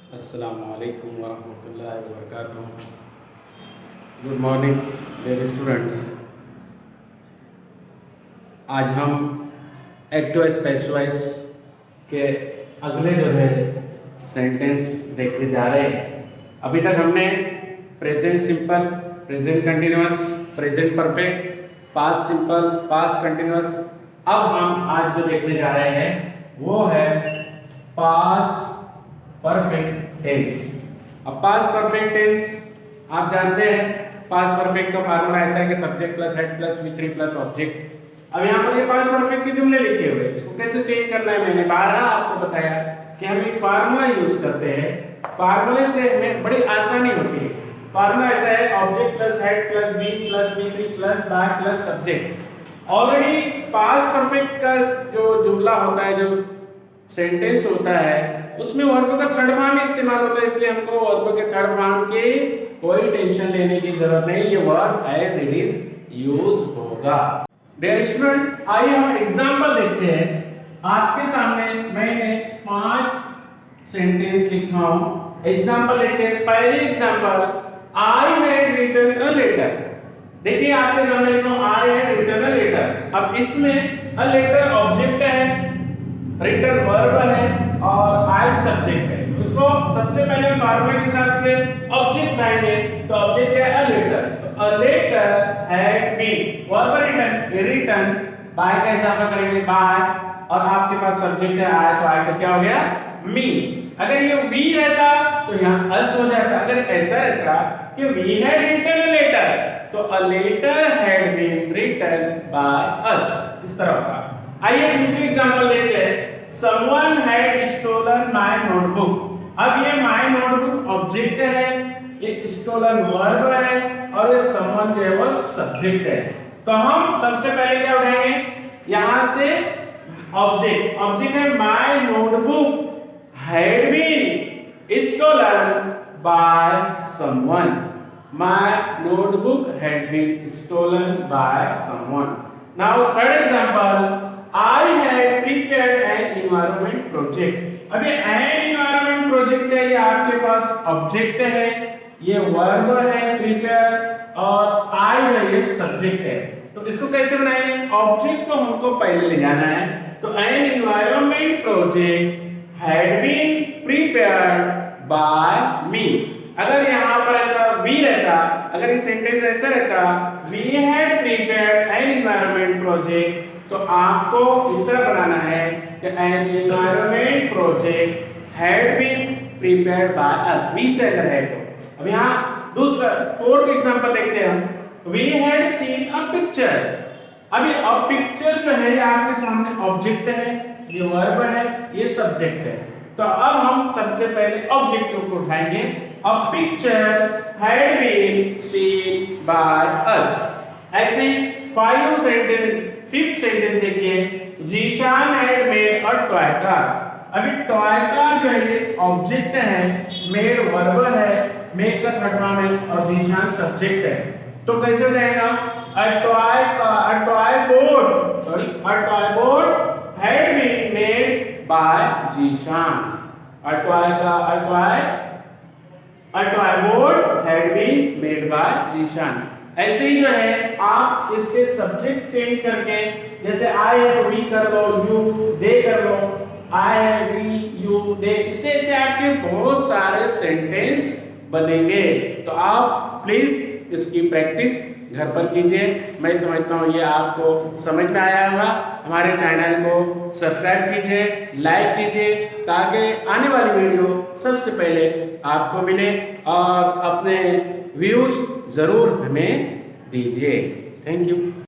अस्सलामुअलैकुम वरहमतुल्लाहि वबरकातुहू। Good morning dear students. आज हम एक्टिव स्पेशवाइज के अगले जो है सेंटेंस देखने जा रहे हैं। अभी तक हमने present simple, present continuous, present perfect, past simple, past continuous. अब हम आज जो देखने जा रहे हैं वो है पास्ट परफेक्ट टेंस। अब पास्ट परफेक्ट टेंस आप जानते हैं, पास्ट परफेक्ट का फार्मूला ऐसा है कि subject plus head plus V3 plus object. अब यहाँ पर ये पास्ट परफेक्ट के जुमले लिखे हुए हैं, इसको कैसे चेंज करना है मैंने बारहा आपको बताया कि हम एक फार्मूला यूज करते हैं। फार्मूले से हमें बड़ी आसानी होती है। फार्मूला ऐसा है object plus head plus V plus V3 plus by plus subject. Already past perfect का जो जुमला होता है, जो सेंटेंस होता है, उसमें वर्ब का थर्ड फॉर्म इस्तेमाल होता है, इसलिए हमको वर्ब के थर्ड फॉर्म की कोई टेंशन लेने की जरूरत नहीं, ये verb as it is use होगा। डियर स्टूडेंट, आइए हम एग्जांपल देखते हैं। आपके सामने मैंने 5 सेंटेंस लिखा हूं, एग्जांपल देखते हैं। पहली example, I had written a letter. देखिए आपके सामने लिखा हूं I had written a letter. अब इसमें अ लेटर ऑब्जेक्ट है, रिटन वर्ब है और आई सब्जेक्ट है। उसको सबसे पहले फार्मूले के हिसाब से ऑब्जेक्ट बनाएंगे, तो ऑब्जेक्ट है अ लेटर। तो a letter had been, verb written, written by का इजाफा करेंगे बाय, और आपके पास सब्जेक्ट है आई, तो आई का क्या हो गया मी। अगर ये वी रहता तो यहाँ अस हो जाता। अगर ऐसा रहता कि we had written a letter, तो a letter had been written by us, इस तरह का। आइए दूसरी एग्जांपल लेते हैं। Someone had stolen my notebook। अब ये my notebook ऑब्जेक्ट है, ये stolen वर्ब है और ये someone जो है वो सब्जेक्ट है। तो हम सबसे पहले क्या उठाएंगे, यहां से ऑब्जेक्ट, ऑब्जेक्ट है my notebook had been stolen by someone। My notebook had been stolen by someone। Now third example, I had prepared an environment project। अब ये an environment project है, ये आपके पास ऑब्जेक्ट है, ये वर्ब है prepare, और I है ये सब्जेक्ट है। तो इसको कैसे बनाएंगे, ऑब्जेक्ट को हमको पहले ले जाना है। तो an environment project had been prepared by me। अगर यहाँ पर ऐसा we रहता, अगर ये सेंटेंस ऐसा रहता we had prepared an environment project, तो आपको इस तरह बनाना है कि an environment project had been prepared by us। we से अगर है तो। अब यहाँ दूसरा फोर्थ एग्जांपल देखते हैं हम। we had seen a picture। अभी a picture जो है ये आपके सामने ऑब्जेक्ट है, ये वर्ब है, ये सब्जेक्ट है। तो अब हम सबसे पहले ऑब्जेक्ट को उठाएंगे। a picture had been seen by us। ऐसे 5 सेंटेंस, 5th सेंटेंस देखिए, Zeeshan had made a toy car. अभी टॉय कार जो है ये ऑब्जेक्ट है, मेड वर्ब है, मेड का थर्ड फॉर्म है और जीशान सब्जेक्ट है। तो कैसे हो जाएगा, a toy board had been made by Zeeshan. A toy board had been made by Zeeshan. ऐसे ही जो है आप इसके सब्जेक्ट चेंज करके, जैसे आई है वी कर लो, यू दे कर लो, आई है वी यू दे, इससे ऐसे आपके बहुत सारे सेंटेंस बनेंगे। तो आप प्लीज इसकी प्रैक्टिस घर पर कीजिए। मैं समझता हूँ ये आपको समझ में आया होगा। हमारे चैनल को सब्सक्राइब कीजिए, लाइक कीजिए, ताकि आने वाली वीडियो सबसे पहले आपको मिले, और अपने व्यूज जरूर हमें दीजिए। Thank you.